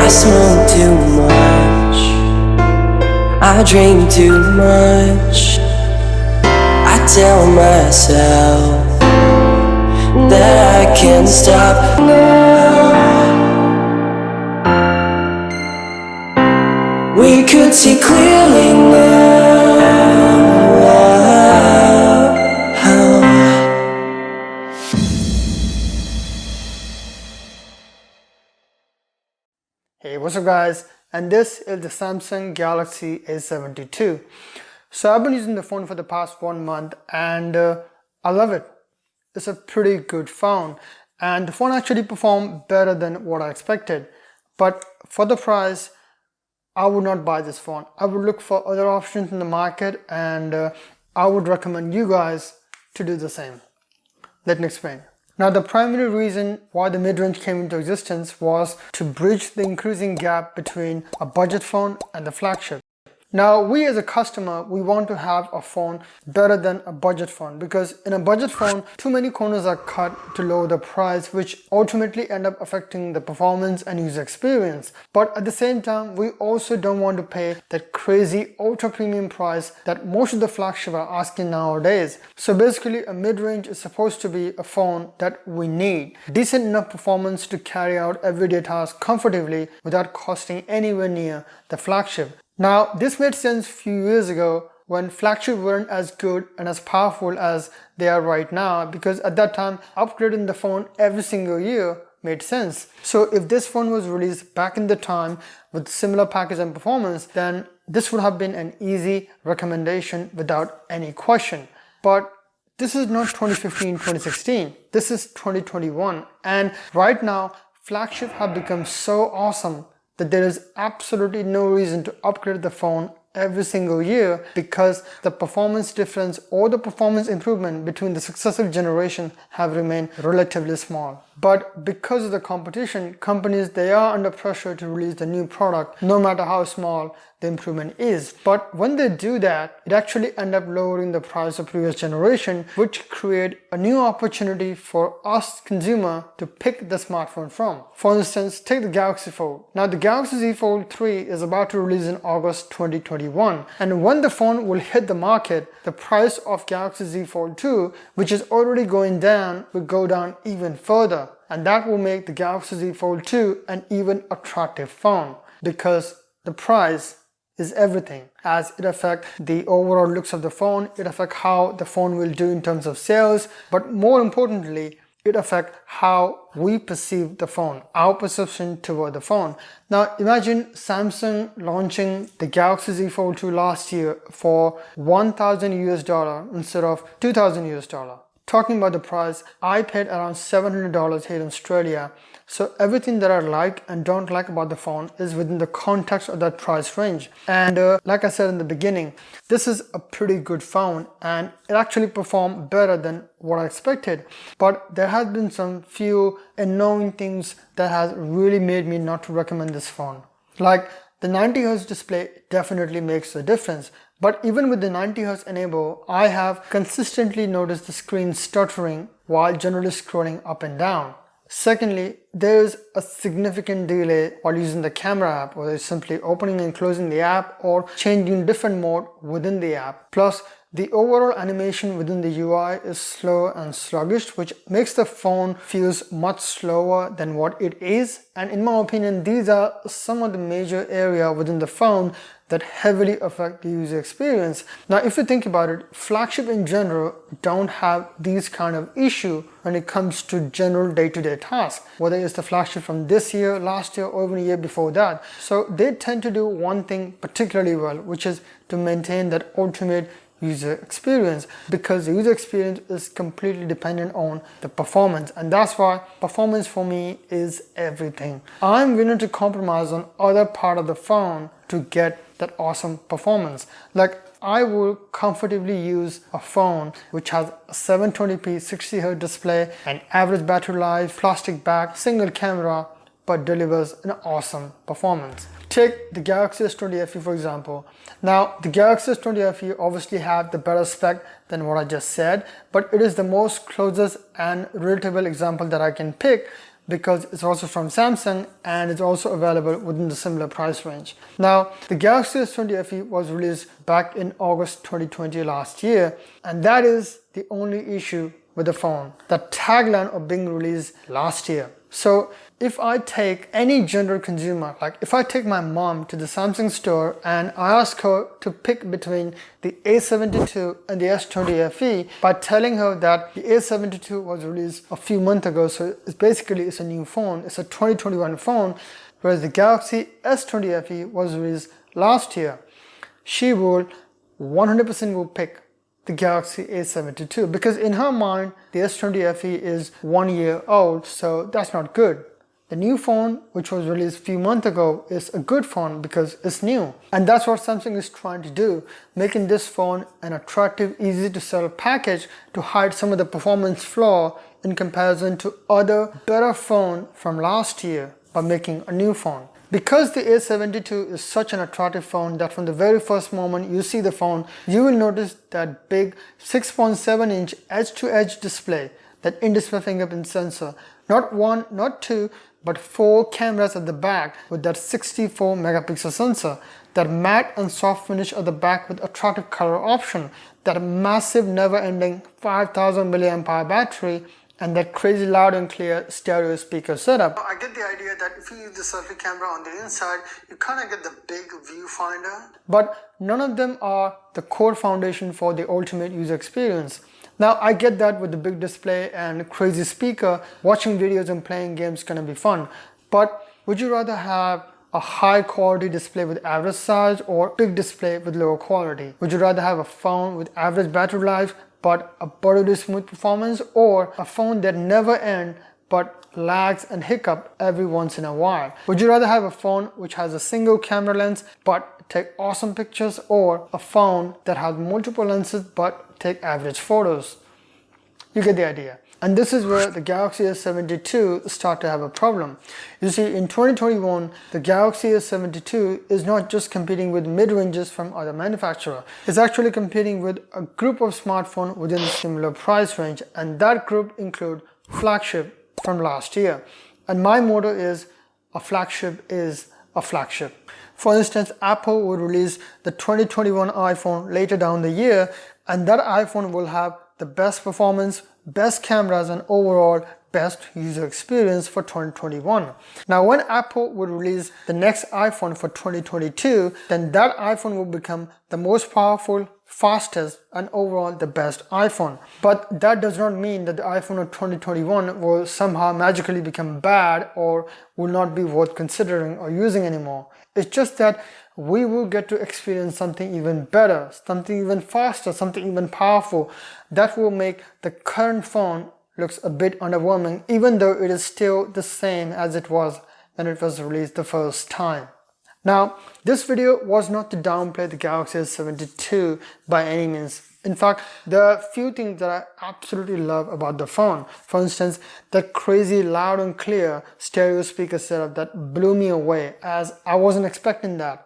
I smoke too much, I drink too much. I tell myself that I can't stop now. We could see clearly now. Hey, what's up guys, and this is the Samsung Galaxy A72. So I've been using the phone for the past 1 month and I love it. It's a pretty good phone and the phone actually performed better than what I expected. But for the price, I would not buy this phone. I would look for other options in the market and I would recommend you guys to do the same. Let me explain. Now, the primary reason why the mid-range came into existence was to bridge the increasing gap between a budget phone and the flagship. Now, we as a customer, we want to have a phone better than a budget phone, because in a budget phone, too many corners are cut to lower the price, which ultimately end up affecting the performance and user experience. But at the same time, we also don't want to pay that crazy ultra premium price that most of the flagships are asking nowadays. So basically, a mid-range is supposed to be a phone that we need. Decent enough performance to carry out everyday tasks comfortably without costing anywhere near the flagship. Now, this made sense a few years ago when flagships weren't as good and as powerful as they are right now, because at that time, upgrading the phone every single year made sense. So if this phone was released back in the time with similar package and performance, then this would have been an easy recommendation without any question. But this is not 2015, 2016. This is 2021. And right now, flagships have become so awesome that there is absolutely no reason to upgrade the phone every single year, because the performance difference or the performance improvement between the successive generation have remained relatively small. But because of the competition, companies, they are under pressure to release the new product no matter how small the improvement is. But when they do that, it actually ends up lowering the price of previous generation, which create a new opportunity for us consumer to pick the smartphone from. For instance, take the Galaxy Fold. Now the Galaxy Z Fold 3 is about to release in August 2021, and when the phone will hit the market, the price of Galaxy Z Fold 2, which is already going down, will go down even further. And that will make the Galaxy Z Fold 2 an even attractive phone, because the price is everything, as it affects the overall looks of the phone, it affects how the phone will do in terms of sales, but more importantly, it affects how we perceive the phone, our perception toward the phone. Now imagine Samsung launching the Galaxy Z Fold 2 last year for $1,000 instead of $2,000. Talking about the price, I paid around $700 here in Australia. So everything that I like and don't like about the phone is within the context of that price range. And like I said in the beginning, this is a pretty good phone and it actually performed better than what I expected. But there has been some few annoying things that has really made me not to recommend this phone. Like the 90Hz display definitely makes a difference. But even with the 90Hz enable, I have consistently noticed the screen stuttering while generally scrolling up and down. Secondly, there is a significant delay while using the camera app, whether it's simply opening and closing the app or changing different mode within the app. Plus, the overall animation within the UI is slow and sluggish, which makes the phone feels much slower than what it is. And in my opinion, these are some of the major areas within the phone that heavily affect the user experience. Now, if you think about it, flagship in general don't have these kind of issue when it comes to general day-to-day tasks, whether it's the flagship from this year, last year, or even a year before that. So they tend to do one thing particularly well, which is to maintain that ultimate user experience, because the user experience is completely dependent on the performance, and that's why performance for me is everything. I'm willing to compromise on other part of the phone to get that awesome performance. Like I will comfortably use a phone which has a 720p 60Hz display, an average battery life, plastic back, single camera, but delivers an awesome performance. Take the Galaxy S20 FE for example. Now the Galaxy S20 FE obviously have the better spec than what I just said, but it is the most closest and relatable example that I can pick, because it's also from Samsung and it's also available within the similar price range. Now, the Galaxy S20 FE was released back in August 2020 last year, and that is the only issue with the phone, the tagline of being released last year. So if I take any general consumer, like if I take my mom to the Samsung store and I ask her to pick between the A72 and the S20 FE by telling her that the A72 was released a few months ago, so it's a new phone, it's a 2021 phone, whereas the Galaxy S20 FE was released last year, she will 100% pick the Galaxy A72, because in her mind the S20 FE is 1 year old, so that's not good. The new phone, which was released a few months ago, is a good phone because it's new, and that's what Samsung is trying to do, making this phone an attractive, easy to sell package to hide some of the performance flaw in comparison to other better phone from last year by making a new phone. Because the A72 is such an attractive phone that from the very first moment you see the phone, you will notice that big 6.7-inch edge-to-edge display, that in-display fingerprint sensor, not one, not two, but 4 cameras at the back with that 64 megapixel sensor, that matte and soft finish at the back with attractive color option, that massive never-ending 5000 mAh battery, and that crazy loud and clear stereo speaker setup. I get the idea that if you use the selfie camera on the inside, you kind of get the big viewfinder. But none of them are the core foundation for the ultimate user experience. Now, I get that with the big display and crazy speaker, watching videos and playing games is gonna be fun. But would you rather have a high quality display with average size or big display with lower quality? Would you rather have a phone with average battery life but a buttery smooth performance, or a phone that never ends but lags and hiccup every once in a while? Would you rather have a phone which has a single camera lens but take awesome pictures, or a phone that has multiple lenses but take average photos? You get the idea. And this is where the Galaxy S72 start to have a problem. You see, in 2021, the Galaxy S72 is not just competing with mid-ranges from other manufacturers. It's actually competing with a group of smartphones within a similar price range, and that group include flagship from last year. And my motto is, a flagship is a flagship. For instance, Apple will release the 2021 iPhone later down the year, and that iPhone will have the best performance, best cameras, and overall best user experience for 2021. Now, when Apple will release the next iPhone for 2022, then that iPhone will become the most powerful, fastest, and overall the best iPhone. But that does not mean that the iPhone of 2021 will somehow magically become bad or will not be worth considering or using anymore. It's just that we will get to experience something even better, something even faster, something even powerful that will make the current phone looks a bit underwhelming, even though it is still the same as it was when it was released the first time. Now, this video was not to downplay the Galaxy S72 by any means. In fact, there are a few things that I absolutely love about the phone. For instance, that crazy loud and clear stereo speaker setup that blew me away, as I wasn't expecting that.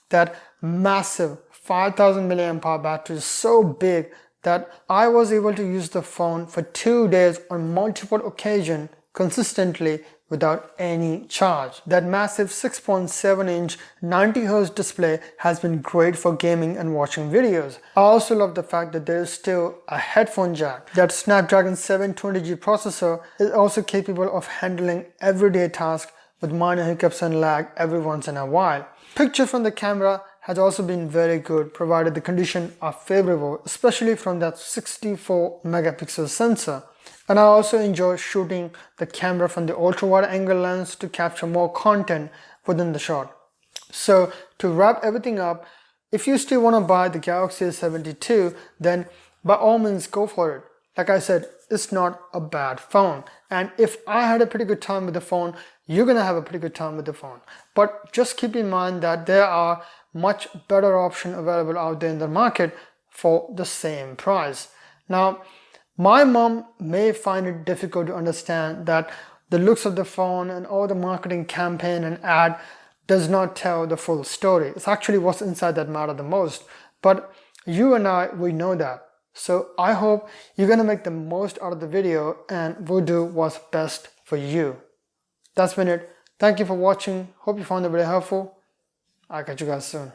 That massive 5000 mAh battery is so big that I was able to use the phone for 2 days on multiple occasions consistently without any charge. That massive 6.7-inch 90Hz display has been great for gaming and watching videos. I also love the fact that there is still a headphone jack. That Snapdragon 720G processor is also capable of handling everyday tasks with minor hiccups and lag every once in a while. Picture from the camera has also been very good, provided the conditions are favorable, especially from that 64 megapixel sensor. And I also enjoy shooting the camera from the ultra wide angle lens to capture more content within the shot. So to wrap everything up, if you still want to buy the Galaxy S72, then by all means go for it. Like I said, it's not a bad phone. And if I had a pretty good time with the phone, you're gonna have a pretty good time with the phone. But just keep in mind that there are much better options available out there in the market for the same price. Now, my mom may find it difficult to understand that the looks of the phone and all the marketing campaign and ad does not tell the full story. It's actually what's inside that matter the most. But you and I, we know that. So I hope you're gonna make the most out of the video and we'll do what's best for you. That's been it. Thank you for watching. Hope you found the video helpful. I'll catch you guys soon.